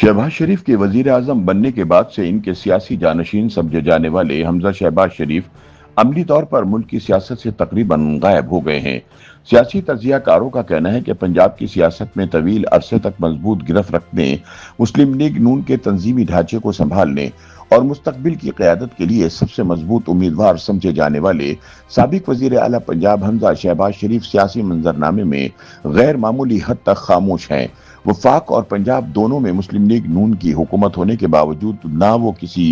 शहबाज शरीफ के वजीर आजम बनने के बाद से इनके सियासी जानशीन समझे जाने वाले हमजा शहबाज शरीफ अमली तौर पर मुल्क की सियासत से तकरीबन गायब हो गए हैं। सियासी तजियाकारों का कहना है कि पंजाब की सियासत में तवील अरसे तक मजबूत गिरफ्त रखने, मुस्लिम लीग नून के तंजीमी ढांचे को संभालने और मुस्तकबिल की क़यादत के लिए सबसे मजबूत उम्मीदवार समझे जाने वाले साबिक वजीर आला पंजाब हमजा शहबाज शरीफ सियासी मंजरनामे में गैर मामूली हद तक खामोश हैं। वफाक और पंजाब दोनों में मुस्लिम लीग नून की हुकूमत होने के बावजूद ना वो किसी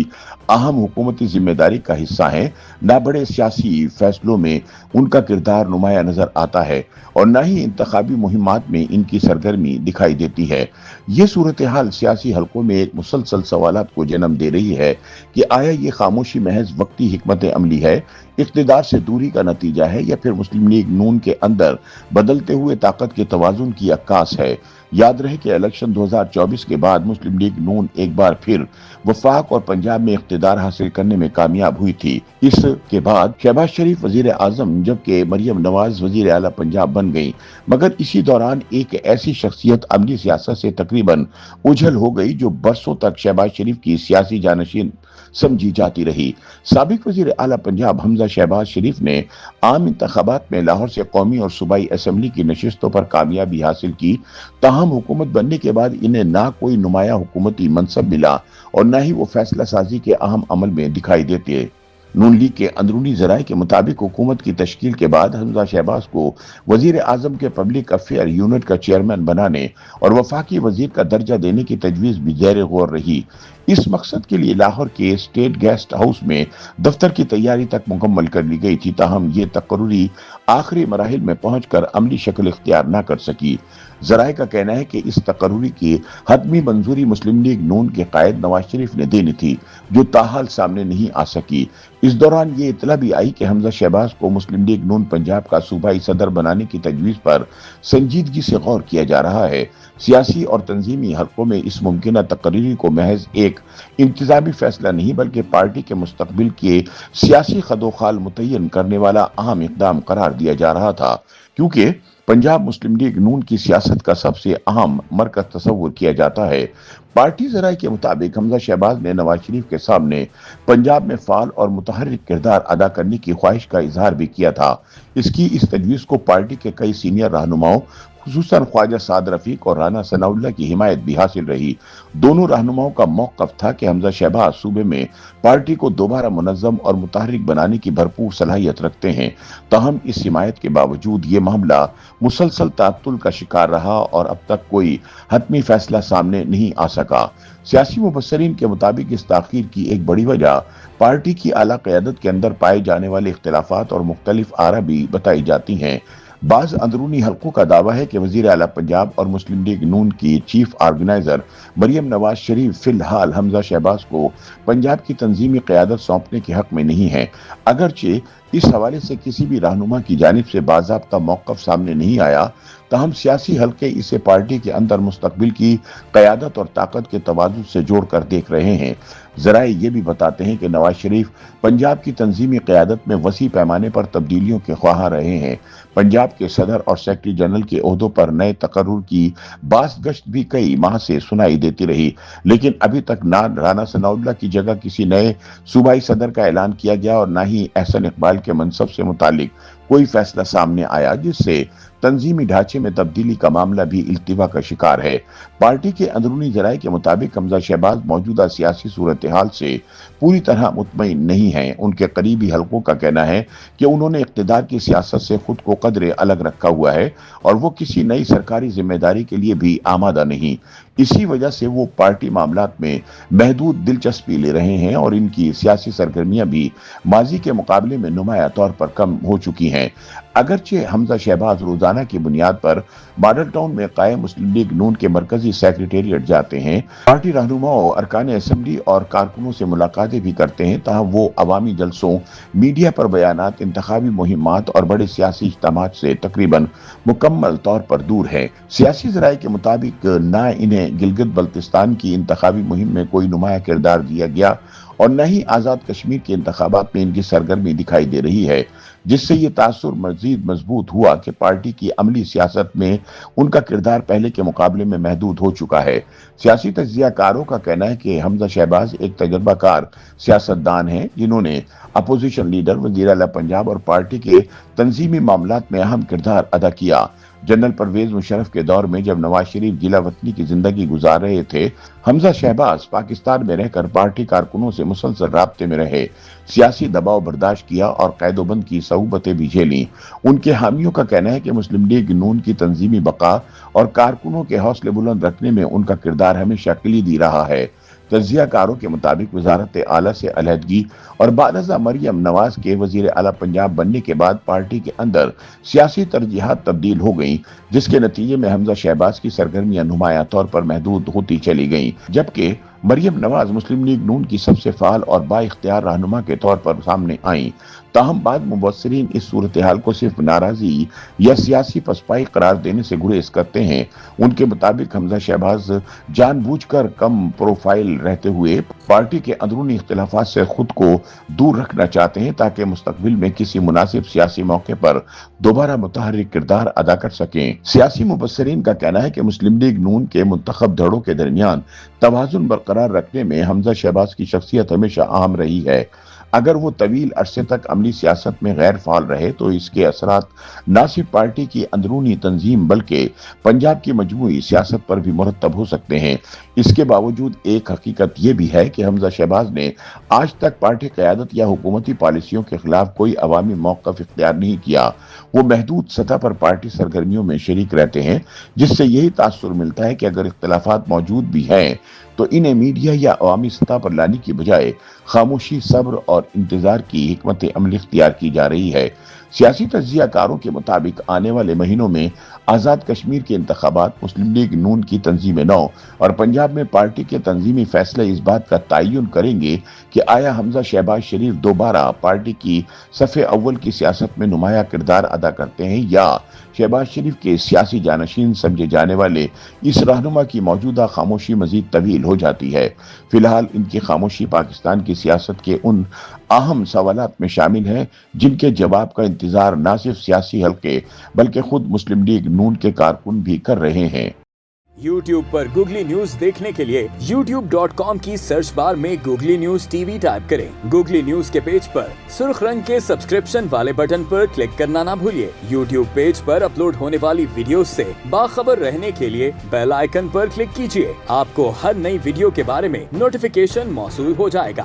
अहम हुकूमती जिम्मेदारी का हिस्सा हैं, ना बड़े सियासी फैसलों में उनका किरदार नुमाया नजर आता है और ना ही इंतखाबी मुहिमात में इनकी सरगर्मी दिखाई देती है। ये सूरत हाल सियासी हलकों में एक मुसलसल सवालात को जन्म दे रही है कि आया ये खामोशी महज वक्ती हिकमत अमली है, इख्तिदार से दूरी का नतीजा है, या फिर मुस्लिम लीग नून के अंदर बदलते हुए ताकत के तवाजुन की अक्कास है। याद रहे कि इलेक्शन 2024 के बाद मुस्लिम लीग नून एक बार फिर वफाक और पंजाब में इख्तिदार हासिल करने में कामयाब हुई थी। इसके बाद शहबाज शरीफ वजीर आजम जबकि मरियम नवाज वजीर आला पंजाब बन गई, मगर इसी दौरान एक ऐसी शख्सियत अमली सियासत से तकरीबन उझल हो गई जो बरसों तक शहबाज शरीफ की सियासी जानशीन समझी जाती रही। साबिक वजीर आला पंजाब हमजा शहबाज शरीफ ने आम इंतखाबात में लाहौर से कौमी और सूबाई असम्बली की नशिस्तों पर कामयाबी हासिल की, ताहम हुकूमत बनने के बाद इन्हें ना कोई नुमाया हुकूमती मनसब मिला और ना ही वो फैसला साजी के अहम अमल में दिखाई देते। नून लीग के अंदरूनी जराये के मुताबिक हुकूमत की तश्कील के बाद हमजा शहबाज को वजीर आजम के पब्लिक अफेयर यूनिट का चेयरमैन बनाने और वफाकी वजीर का दर्जा देने की तजवीज़ भी ज़ेर गौर रही। इस मकसद के लिए लाहौर के स्टेट गेस्ट हाउस में दफ्तर की तैयारी तक मुकम्मल कर ली गई थी, ताहम ये तकर्री आखिरी मराहिल में पहुंचकर अमली शक्ल इख्तियार न कर सकी। जराये का कहना है कि इस तकर्री की हतमी मंजूरी मुस्लिम लीग नून के कायद नवाज शरीफ ने देनी थी, जो ताहाल सामने नहीं आ सकी। इस दौरान ये इतला भी आई कि हमजा शहबाज को मुस्लिम लीग नून पंजाब का सूबाई सदर बनाने की तजवीज़ पर संजीदगी से गौर किया जा रहा है। सियासी और तंजीमी हलकों में इस मुमकिन तकरीरी को महज एक इंतजामी फैसला नहीं बल्कि पार्टी के मुस्तकबिल के सियासी खदोखाल मुतय्यन करने वाला अहम इकदाम करार दिया जा रहा था, क्योंकि पंजाब मुस्लिम लीग नून की सियासत का सबसे अहम मरकज तस्वुर किया जाता है। पार्टी जराये के मुताबिक हमजा शहबाज ने नवाज शरीफ के सामने पंजाब में फाल और मुतहर्रिक किरदार अदा करने की ख्वाहिश का इजहार भी किया था। इसकी इस तजवीज़ को पार्टी के कई सीनियर रहनुमाओं खुसूसन ख्वाजा साद रफीक और राना सनाउल्लाह की हिमायत भी हासिल रही। दोनों रहनुमाओं का मौक़िफ़ था कि हमजा शहबाज सूबे में पार्टी को दोबारा मुनज़्ज़म और मुतहर्रिक बनाने की भरपूर सलाहियत रखते हैं। ताहम इस हिमायत के बावजूद ये मामला मुसलसल तातुल का शिकार रहा और अब तक कोई हतमी फैसला सामने नहीं आ सका। सियासी मुबस्सरीन के मुताबिक इस ताख़ीर की एक बड़ी वजह पार्टी की आला क़यादत के अंदर पाए जाने वाले इख्तिलाफ़ात और मुख्तलिफ आरा भी बताई जाती हैं। बाज़ अंदरूनी हलकों का दावा है कि वज़ीर आला पंजाब और मुस्लिम लीग नून की चीफ ऑर्गेनाइजर मरियम नवाज शरीफ फिलहाल हमजा शहबाज को पंजाब की तंजीमी क़यादत सौंपने के हक में नहीं है। अगरचे इस हवाले से किसी भी रहनुमा की जानिब से बाज़ाब्ता मौक़िफ़ सामने नहीं आया, ताहम सियासी हलके इसे पार्टी के अंदर मुस्तकबिल की क़यादत और ताकत के तवाज़ुन से जोड़ कर देख रहे हैं। ज़राए ये भी बताते हैं कि नवाज शरीफ पंजाब की तंजीमी क़यादत में वसी पैमाने पर तब्दीलियों के ख्वाह रहे हैं। पंजाब के सदर और सेक्रेटरी जनरल के ओहदों पर नए तकर्रुर की बाज़गश्त भी कई माह से सुनाई देती रही, लेकिन अभी तक ना राना सनाउल्लाह की जगह किसी नए सूबाई सदर का ऐलान किया गया और ना ही एहसन इकबाल के मनसब से मुतालिक कोई फैसला सामने आया, जिससे तंजीमी ढांचे में तब्दीली का मामला भी इल्तिवा का शिकार है। पार्टी के अंदरूनी जराये के मुताबिक हमजा शहबाज मौजूदा सियासी सूरत हाल से पूरी तरह मुतमईन नहीं है। उनके करीबी हलकों का कहना है कि उन्होंने इख्तिदार की सियासत से खुद को कदरे अलग रखा हुआ है और वो किसी नई सरकारी जिम्मेदारी के लिए भी आमादा नहीं। इसी वजह से वो पार्टी मामलात में महदूद दिलचस्पी ले रहे हैं और इनकी सियासी सरगर्मियां भी माजी के मुकाबले में नुमाया तौर पर कम हो चुकी हैं। अगरचे हमजा शहबाज रोजाना की बुनियाद पर मॉडल टाउन में कायम मुस्लिम लीग नून के मरकजी सेक्रेटेरिएट जाते हैं, पार्टी रहनुमाओं, अरकान असम्बली और कारकुनों से मुलाकातें भी करते हैं, ताहम वो अवामी जलसों, मीडिया पर बयानात, इंतखाबी मुहिमात और बड़े सियासी इज्तिमात से तकरीबन मुकम्मल तौर पर दूर है। सियासी ज़राए के मुताबिक ना इन्हें गिलगित बल्तिस्तान की इंतखाबी मुहिम में कोई नुमाया किरदार दिया गया और न ही आज़ाद कश्मीर के इंतखाबात में इनकी सरगर्मी दिखाई दे रही है। جس سے یہ تاثر مزید مضبوط ہوا کہ پارٹی کی عملی سیاست میں ان کا کردار پہلے کے مقابلے میں محدود ہو چکا ہے۔ سیاسی تجزیہ کاروں کا کہنا ہے کہ حمزہ شہباز ایک تجربہ کار سیاستدان ہیں جنہوں نے اپوزیشن لیڈر، وزیر اعلیٰ پنجاب اور پارٹی کے تنظیمی معاملات میں اہم کردار ادا کیا۔ جنرل پرویز مشرف کے دور میں جب نواز شریف جلا وطنی کی زندگی گزار رہے تھے، حمزہ شہباز پاکستان میں رہ کر پارٹی کارکنوں سے مسلسل رابطے میں رہے، سیاسی دباؤ برداشت کیا اور قید و بند کی صعوبتیں بھی جھیلیں۔ ان کے حامیوں کا کہنا ہے کہ مسلم لیگ نون کی تنظیمی بقا اور کارکنوں کے حوصلے بلند رکھنے میں ان کا کردار ہمیشہ کلیدی رہا ہے۔ تجزیہ کاروں کے مطابق وزارت اعلیٰ سے علیحدگی اور بعد ازاں مریم نواز کے وزیر اعلیٰ پنجاب بننے کے بعد پارٹی کے اندر سیاسی ترجیحات تبدیل ہو گئیں، جس کے نتیجے میں حمزہ شہباز کی سرگرمیاں نمایاں طور پر محدود ہوتی چلی گئیں، جبکہ مریم نواز مسلم لیگ نون کی سب سے فعال اور با اختیار رہنما کے طور پر سامنے آئیں۔ تاہم بعد مبصرین اس صورتحال کو صرف ناراضی یا سیاسی پسپائی قرار دینے سے گریز کرتے ہیں۔ ان کے مطابق حمزہ شہباز جان بوجھ کر کم پروفائل رہتے ہوئے پارٹی کے اندرونی اختلافات سے خود کو دور رکھنا چاہتے ہیں تاکہ مستقبل میں کسی مناسب سیاسی موقع پر دوبارہ متحرک کردار ادا کر سکیں۔ سیاسی مبصرین کا کہنا ہے کہ مسلم لیگ نون کے منتخب دھڑوں کے درمیان توازن برقرار رکھنے میں حمزہ شہباز کی شخصیت ہمیشہ اہم رہی ہے۔ اگر وہ طویل عرصے تک عملی سیاست میں غیر فعال رہے تو اس کے اثرات نہ صرف پارٹی کی اندرونی تنظیم بلکہ پنجاب کی مجموعی سیاست پر بھی مرتب ہو سکتے ہیں۔ اس کے باوجود ایک حقیقت یہ بھی ہے کہ حمزہ شہباز نے آج تک پارٹی قیادت یا حکومتی پالیسیوں کے خلاف کوئی عوامی موقف اختیار نہیں کیا۔ وہ محدود سطح پر پارٹی سرگرمیوں میں شریک رہتے ہیں، جس سے یہی تاثر ملتا ہے کہ اگر اختلافات موجود بھی ہیں تو انہیں میڈیا یا عوامی سطح پر لانے کی بجائے خاموشی، صبر اور انتظار کی حکمت عملی اختیار کی جا رہی ہے۔ سیاسی تجزیہ کاروں کے مطابق آنے والے مہینوں میں آزاد کشمیر کے انتخابات، مسلم لیگ نون کی تنظیم نو اور پنجاب میں پارٹی کے تنظیمی فیصلے اس بات کا تعین کریں گے کہ آیا حمزہ شہباز شریف دوبارہ پارٹی کی صف اول کی سیاست میں نمایاں کردار ادا کرتے ہیں یا شہباز شریف کے سیاسی جانشین سمجھے جانے والے اس رہنما کی موجودہ خاموشی مزید طویل ہو جاتی ہے۔ فی الحال ان کی خاموشی پاکستان کی سیاست کے ان اہم سوالات میں شامل ہے جن کے جواب کا انتظار نہ صرف سیاسی حلقے بلکہ خود مسلم لیگ نون کے کارکن بھی کر رہے ہیں۔ YouTube پر گوگلی نیوز دیکھنے کے لیے youtube.com کی سرچ بار میں googly news T V type کریں۔ گوگلی نیوز کے پیج پر سرخ رنگ کے سبسکرپشن والے بٹن پر کلک کرنا نہ بھولیے۔ YouTube پیج پر اپلوڈ ہونے والی ویڈیوز سے باخبر رہنے کے لیے بیل آئیکن پر کلک کیجیے۔ آپ کو ہر نئی ویڈیو کے بارے میں نوٹیفیکیشن موصول ہو جائے گا۔